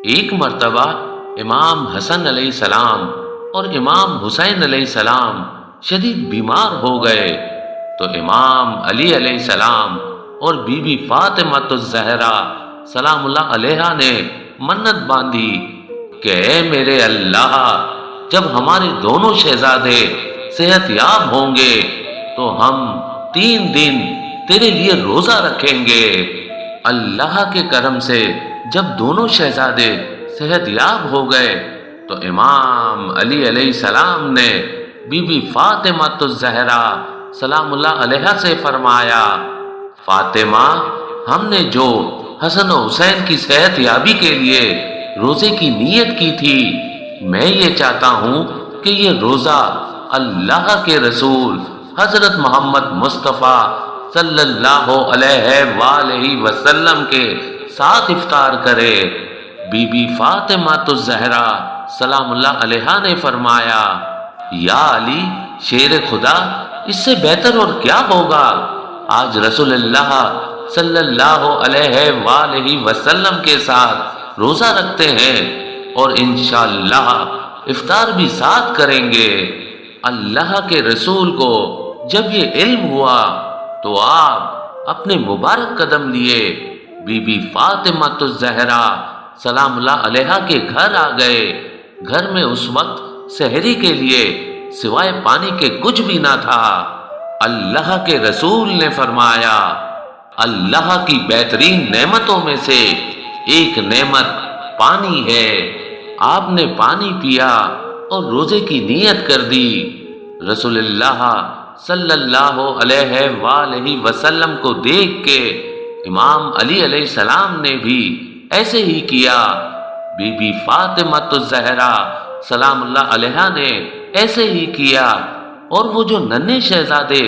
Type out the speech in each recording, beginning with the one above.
ایک مرتبہ امام حسن علیہ السلام اور امام حسین علیہ السلام شدید بیمار ہو گئے تو امام علی علیہ السلام اور بی بی فاطمہ الزہرا سلام اللہ علیہا نے منت باندھی کہ اے میرے اللہ، جب ہمارے دونوں شہزادے صحت یاب ہوں گے تو ہم 3 دن تیرے لیے روزہ رکھیں گے۔ اللہ کے کرم سے جب دونوں شہزادے صحت یاب ہو گئے تو امام علی علیہ السلام نے بی بی فاطمہ الزہرا سلام اللہ علیہا سے فرمایا، فاطمہ، ہم نے جو حسن و حسین کی صحت یابی کے لیے روزے کی نیت کی تھی، میں یہ چاہتا ہوں کہ یہ روزہ اللہ کے رسول حضرت محمد مصطفیٰ صلی اللہ علیہ وآلہ وسلم کے ساتھ افطار کرے۔ بی بی فاطمہ الزہرا سلام اللہ علیہا نے فرمایا، یا علی شیر خدا، اس سے بہتر اور کیا ہوگا؟ آج رسول اللہ صلی اللہ علیہ وآلہ وسلم کے ساتھ روزہ رکھتے ہیں اور انشاءاللہ افطار بھی ساتھ کریں گے۔ اللہ کے رسول کو جب یہ علم ہوا تو آپ اپنے مبارک قدم لیے بی بی فاطمہ الزہرا سلام اللہ علیہا کے گھر آ گئے۔ گھر میں اس وقت سحری کے لیے سوائے پانی کے کچھ بھی نہ تھا۔ اللہ کے رسول نے فرمایا، اللہ کی بہترین نعمتوں میں سے ایک نعمت پانی ہے۔ آپ نے پانی پیا اور روزے کی نیت کر دی۔ رسول اللہ صلی اللہ علیہ وآلہ وسلم کو دیکھ کے امام علی علیہ السلام نے بھی ایسے ہی کیا۔ بی بی فاطمہ الزہرا سلام اللہ علیہا نے ایسے ہی کیا، اور وہ جو ننھے شہزادے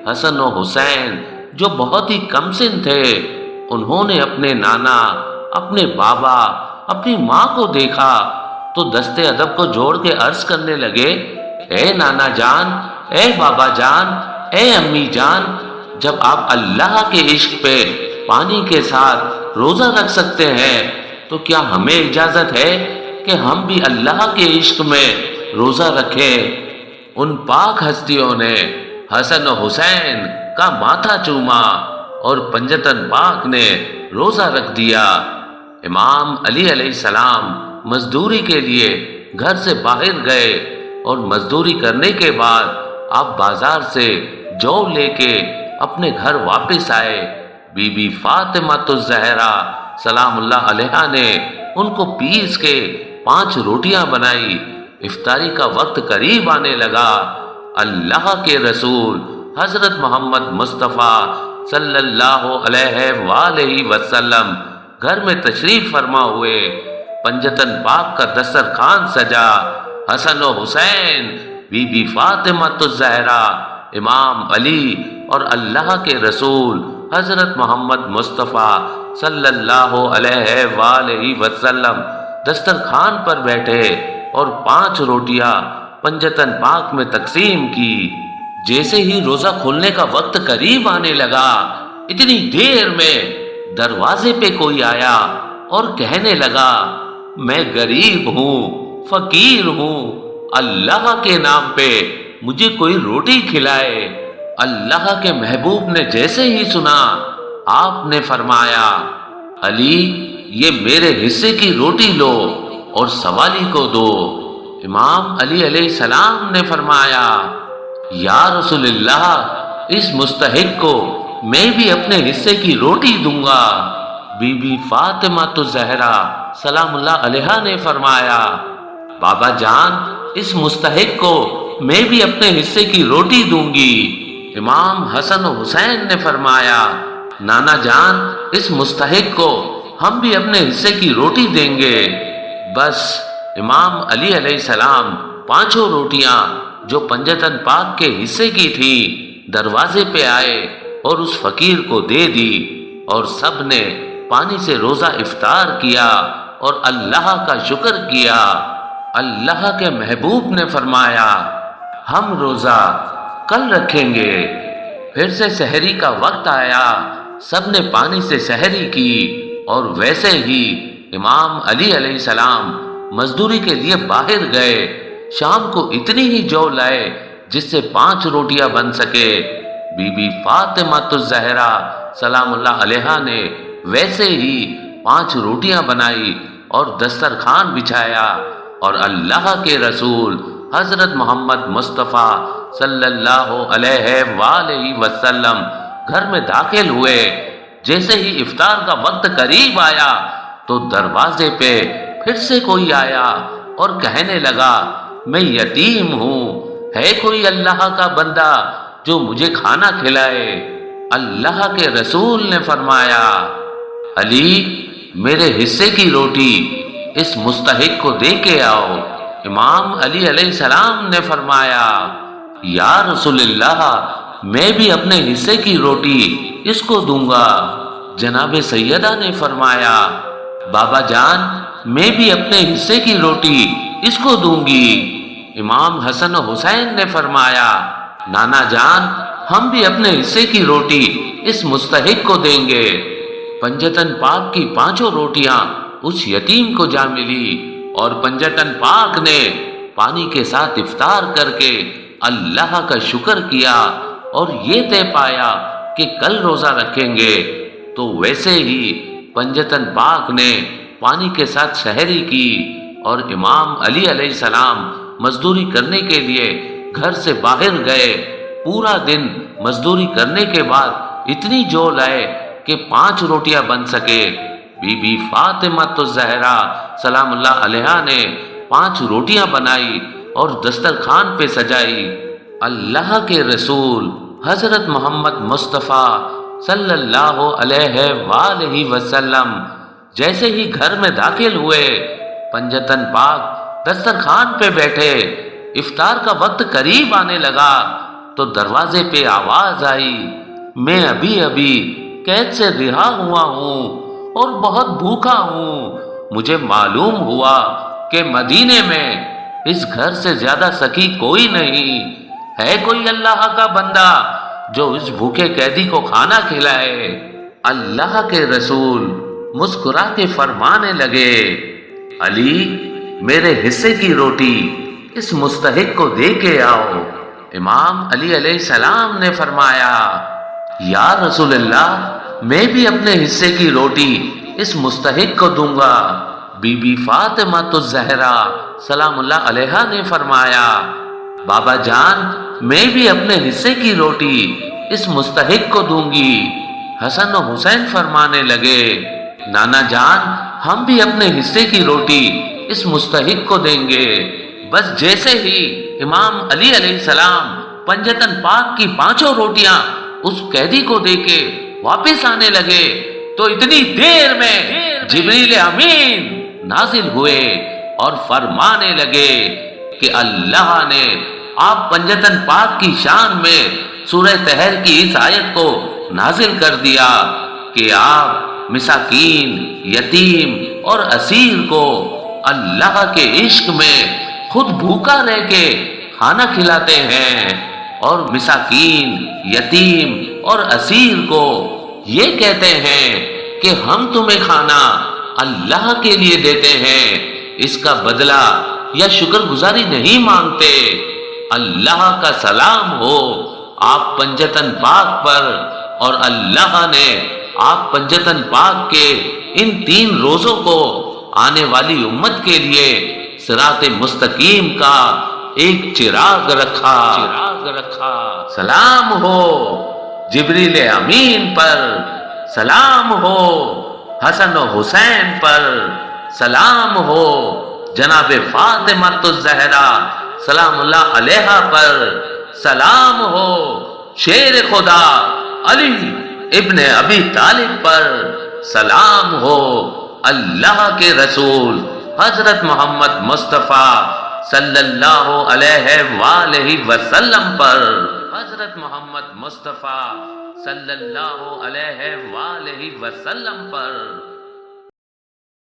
حسن و حسین جو بہت ہی کم سن تھے، انہوں نے اپنے نانا، اپنے بابا، اپنی ماں کو دیکھا تو دست ادب کو جوڑ کے عرض کرنے لگے، اے نانا جان، اے بابا جان، اے امی جان، جب آپ اللہ کے عشق پہ پانی کے ساتھ روزہ رکھ سکتے ہیں تو کیا ہمیں اجازت ہے کہ ہم بھی اللہ کے عشق میں روزہ رکھیں؟ ان پاک ہستیوں نے حسن و حسین کا ماتھا چوما اور پنجتن پاک نے روزہ رکھ دیا۔ امام علی علیہ السلام مزدوری کے لیے گھر سے باہر گئے اور مزدوری کرنے کے بعد آپ بازار سے جو لے کے اپنے گھر واپس آئے۔ بی بی فاطمہ الزہرا سلام اللہ علیہا نے ان کو پیس کے 5 روٹیاں بنائی۔ افطاری کا وقت قریب آنے لگا۔ اللہ کے رسول حضرت محمد مصطفیٰ صلی اللہ علیہ وآلہ وسلم گھر میں تشریف فرما ہوئے۔ پنجتن پاک کا دسترخوان سجا۔ حسن و حسین، بی بی فاطمہ الزہرا، امام علی اور اللہ کے رسول حضرت محمد مصطفیٰ صلی اللہ علیہ وآلہ وسلم دسترخوان پر بیٹھے اور 5 روٹیاں پنجتن پاک میں تقسیم کی۔ جیسے ہی روزہ کھولنے کا وقت قریب آنے لگا، اتنی دیر میں دروازے پہ کوئی آیا اور کہنے لگا، میں غریب ہوں، فقیر ہوں، اللہ کے نام پہ مجھے کوئی روٹی کھلائے۔ اللہ کے محبوب نے جیسے ہی سنا، آپ نے فرمایا، علی یہ میرے حصے کی روٹی لو اور سوالی کو دو۔ امام علی علیہ السلام نے فرمایا، یا رسول اللہ، اس مستحق کو میں بھی اپنے حصے کی روٹی دوں گا۔ بی بی فاطمہ الزہرا سلام اللہ علیہا نے فرمایا، بابا جان، اس مستحق کو میں بھی اپنے حصے کی روٹی دوں گی۔ امام حسن و حسین نے فرمایا، نانا جان، اس مستحق کو ہم بھی اپنے حصے کی روٹی دیں گے۔ بس امام علی علیہ السلام 5 روٹیاں جو پنجتن پاک کے حصے کی تھی دروازے پہ آئے اور اس فقیر کو دے دی، اور سب نے پانی سے روزہ افطار کیا اور اللہ کا شکر کیا۔ اللہ کے محبوب نے فرمایا، ہم روزہ کل رکھیں گے۔ پھر سے سحری کا وقت آیا، سب نے پانی سے سحری کی اور ویسے ہی امام علی علیہ السلام مزدوری کے لیے باہر گئے۔ شام کو اتنی ہی جو لائے جس سے 5 روٹیاں بن سکے۔ بی بی فاطمہ الزہرا سلام اللہ علیہا نے ویسے ہی 5 روٹیاں بنائی اور دسترخوان بچھایا، اور اللہ کے رسول حضرت محمد مصطفیٰ صلی اللہ علیہ وآلہ وسلم گھر میں داخل ہوئے۔ جیسے ہی افطار کا وقت قریب آیا تو دروازے پہ پھر سے کوئی آیا اور کہنے لگا، میں یتیم ہوں، ہے کوئی اللہ کا بندہ جو مجھے کھانا کھلائے؟ اللہ کے رسول نے فرمایا، علی میرے حصے کی روٹی اس مستحق کو دے کے آؤ۔ امام علی علیہ السلام نے فرمایا، یا رسول اللہ میں بھی اپنے حصے کی روٹی اس کو دوں گا۔ جناب سیدہ نے فرمایا، بابا جان میں بھی اپنے حصے کی روٹی اس کو دوں گی۔ امام حسن و حسین نے فرمایا، نانا جان ہم بھی اپنے حصے کی روٹی اس مستحق کو دیں گے۔ پنجتن پاک کی 5 روٹیاں اس یتیم کو جا ملی، اور پنجتن پاک نے پانی کے ساتھ افطار کر کے اللہ کا شکر کیا اور یہ طے پایا کہ کل روزہ رکھیں گے۔ تو ویسے ہی پنجتن پاک نے پانی کے ساتھ سحری کی، اور امام علی علیہ السلام مزدوری کرنے کے لیے گھر سے باہر گئے۔ پورا دن مزدوری کرنے کے بعد اتنی جو لائے کہ 5 روٹیاں بن سکے۔ بی بی فاطمہ الزہرا سلام اللہ علیہا نے 5 روٹیاں بنائی اور دسترخوان پہ سجائی۔ اللہ کے رسول حضرت محمد مصطفیٰ صلی اللہ علیہ وآلہ وسلم جیسے ہی گھر میں داخل ہوئے، پنجتن پاک دسترخوان پہ بیٹھے۔ افطار کا وقت قریب آنے لگا تو دروازے پہ آواز آئی، میں ابھی قید سے رہا ہوا ہوں اور بہت بھوکا ہوں۔ مجھے معلوم ہوا کہ مدینے میں اس گھر سے زیادہ سخی کوئی نہیں، ہے کوئی اللہ کا بندہ جو اس بھوکے قیدی کو کھانا کھلائے؟ اللہ کے رسول مسکرا کے فرمانے لگے، علی میرے حصے کی روٹی اس مستحق کو دے کے آؤ۔ امام علی علیہ السلام نے فرمایا، یا رسول اللہ میں بھی اپنے حصے کی روٹی اس مستحق کو دوں گا۔ بی بی فاطمہ الزہرا سلام اللہ علیہا نے فرمایا، بابا جان میں بھی اپنے حصے کی روٹی اس مستحق کو دوں گی۔ حسن و حسین فرمانے لگے، نانا جان ہم بھی اپنے حصے کی روٹی اس مستحق کو دیں گے۔ بس جیسے ہی امام علی علیہ السلام پنجتن پاک کی 5 روٹیاں اس قیدی کو دے کے واپس آنے لگے تو اتنی دیر میں جبریل امین نازل ہوئے اور فرمانے لگے کہ اللہ نے آپ پنجتن پاک کی شان میں سورہ طہر کی اس آیت کو نازل کر دیا کہ آپ مساکین، یتیم اور اسیر کو اللہ کے عشق میں خود بھوکا رہ کے کھانا کھلاتے ہیں، اور مساکین، یتیم اور اسیر کو یہ کہتے ہیں کہ ہم تمہیں کھانا اللہ کے لیے دیتے ہیں، اس کا بدلہ یا شکر گزاری نہیں مانگتے۔ اللہ کا سلام ہو آپ پنجتن پاک پر، اور اللہ نے آپ پنجتن پاک کے ان 3 روزوں کو آنے والی امت کے لیے صراط مستقیم کا ایک چراغ رکھا۔ سلام ہو جبریل امین پر، سلام ہو حسن و حسین پر، سلام ہو جناب فاطمہ الزہرا سلام اللہ علیہا پر، سلام ہو شیر خدا علی ابن ابی طالب پر، سلام ہو اللہ کے رسول حضرت محمد مصطفیٰ صلی اللہ علیہ وآلہ وسلم پر، حضرت محمد مصطفیٰ صلی اللہ علیہ وآلہ وسلم پر۔